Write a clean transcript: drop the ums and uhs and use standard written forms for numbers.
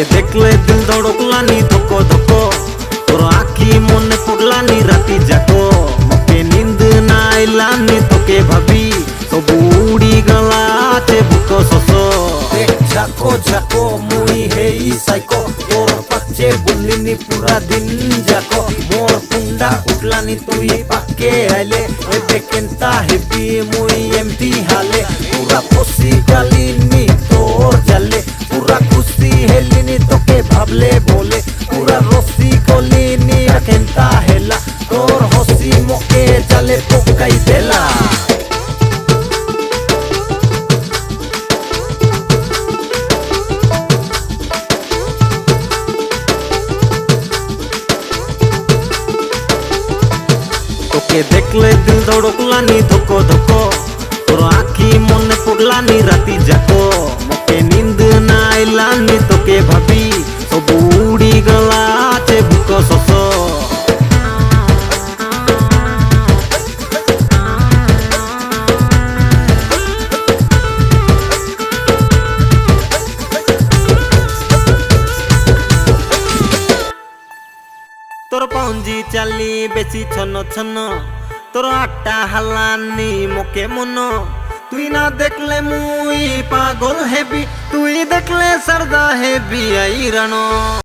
তোকে দেখলে দিল ধড়কলানি ধোকো ধোকো, তোর আখি মনে পড়লানি রাতি যাকো। মকে নিন্দ না আইলানি তোকে ভাবি, তবু উড়ি গলা আছে বুকো শোষো। দেখ ঝাকো ঝাকো মুই হেই সাইকো, তোর পাচ্ছে বললিনি পুরা দিন যাকো। মোর কুন্ডা উঠলানি তুই পাকে আইলে, এবে কেনতা হেবি মুই এমতি হালে। পুরা পশি গালিনি তোর জালে, পুরা খুশি হেলিনি তোকে ভাবলে বলে। পুরা রসি গলিনি কেনতা হেলা, তোর হসি মকে জালে পকাই দেলা। তোকে দেখলে দিল ধড়কলানি ধোকো ধোকো, তোর আখি মনে পড়লানি রাতি যাকো। মকে নিন্দ না আইলানি তোকে ভাবি, তবু উড়ি গলা আছে বুকো শোষো। তোর পাউঞ্জি চালি বেশি ছন ছন, তোর আটটা হালানি মোকে মন। তুই না দেখলে মুই পাগল হেবি, তুই দেখলে সরদা হেবি আইরানো।